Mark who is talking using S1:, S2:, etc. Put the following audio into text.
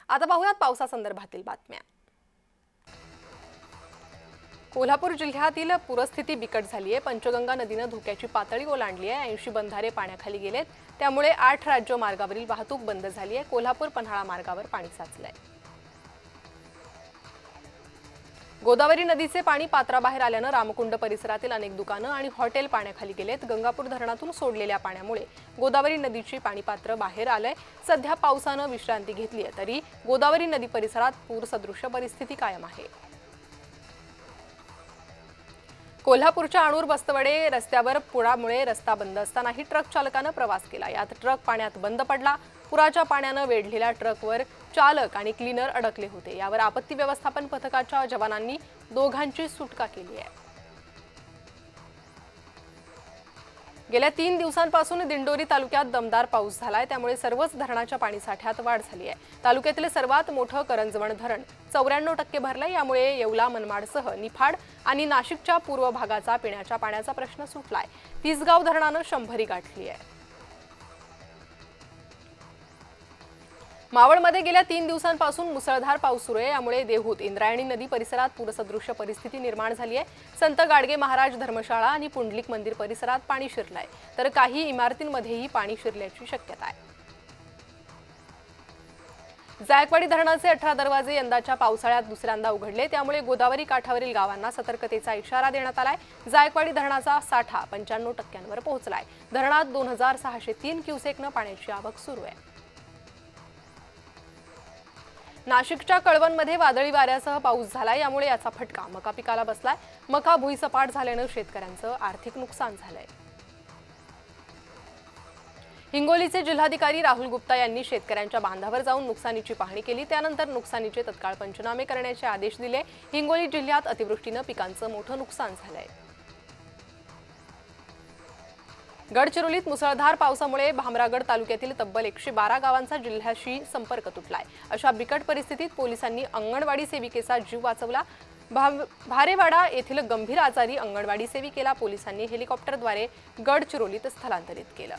S1: आता पाहूयात पावसासंदर्भातील बातम्या। कोल्हापूर जिल्ह्यातील पूरस्थिती बिकट झाली आहे। पंचगंगा नदीने धोक्याची पातळी ओलांडली आहे। 80 बंधारे पाण्याखाली गेलेत। त्यामुळे 8 राज्य मार्गावरील वाहतूक बंद झाली आहे। कोल्हापूर पन्हाळा मार्गावर पाणी साचलंय। गोदावरी नदीचे पाणी पात्राबाहेर आल्याने रामकुंड परिसरातील अनेक दुकाने आणि हॉटेल पाण्याखाली गेलेत। गंगापूर धरणातून सोडलेल्या पाण्यामुळे गोदावरी नदीची पाणी पात्र बाहेर आलंय। सध्या पावसाने विश्रांती घेतली आहे, तरी गोदावरी नदी परिसरात पूरसदृश परिस्थिती कायम आहे। कोल्हापूरच्या आणूर बस्तवडे रस्त्यावर पुरामुळे रस्ता बंद असतानाही ट्रक चालकाने प्रवास केला। यात ट्रक पाण्यात बंद पडला। पुराच्या पाण्याने वेढलेल्या ट्रकवर चालक आणि क्लीनर अडकले होते। यावर आपत्ती व्यवस्थापन पथकाच्या जवानांनी दोघांची सुटका केली आहे। गेल्या 3 दिवसांपासून दिंडोरी तालुक्यात दमदार पाऊस झालाय। त्यामुळे सर्वच धरणाच्या पाणीसाठ्यात वाढ झाली आहे। तालुक्यातील सर्वात मोठं करंजवण धरण 94% भरलंय। यामुळे येवला, मनमाडसह निफाड आणि नाशिकच्या पूर्व भागाचा पिण्याच्या पाण्याचा प्रश्न सुटलाय। तिसगाव धरणाने 100 गाठली आहे। मावळमध्ये गेल्या 3 दिवसांपासून मुसळधार पाऊस सुरू आहे। यामुळे देहूत इंद्रायणी नदी परिसरात पूरसदृश परिस्थिती निर्माण झाली आहे। संत गाडगे महाराज धर्मशाळा आणि पुंडलिक मंदिर परिसरात पाणी शिरलंय, तर काही इमारतींमध्येही पाणी शिरल्याची शक्यता आहे। जायकवाडी धरणाचे 18 दरवाजे यंदाच्या पावसाळ्यात दुसऱ्यांदा उघडले। त्यामुळे गोदावरी काठावरील गावांना सतर्कतेचा इशारा देण्यात आलाय। जायकवाडी धरणाचा साठा 95% पोहोचलाय। धरणात 2603 क्युसेकने पाण्याची आवक सुरू आहे। नाशिकच्या कळवणमध्ये वादळी वाऱ्यासह पाऊस झालाय। यामुळे याचा फटका मका पिकाला बसलाय। मका भुईसपाट झाल्याने शेतकऱ्यांचं आर्थिक नुकसान झालंय। हिंगोलीचे जिल्हाधिकारी राहुल गुप्ता यांनी शेतकऱ्यांच्या बांधावर जाऊन नुकसानीची पाहणी केली। त्यानंतर नुकसानीचे तत्काळ पंचनामे करण्याचे आदेश दिले। हिंगोली जिल्ह्यात अतिवृष्टीने पिकांचं मोठं नुकसान झालंय। गडचिरोलीत मुसळधार पावसामुळे भामरागड तालुक्यातील तब्बल 112 गावांचा जिल्ह्याशी संपर्क तुटलाय। अशा बिकट परिस्थितीत पोलिसांनी अंगणवाडी सेविकेचा जीव वाचवला। भारेवाडा येथील गंभीर आजारी अंगणवाडी सेविकेला पोलिसांनी हेलिकॉप्टरद्वारे गडचिरोलीत स्थलांतरित केलं।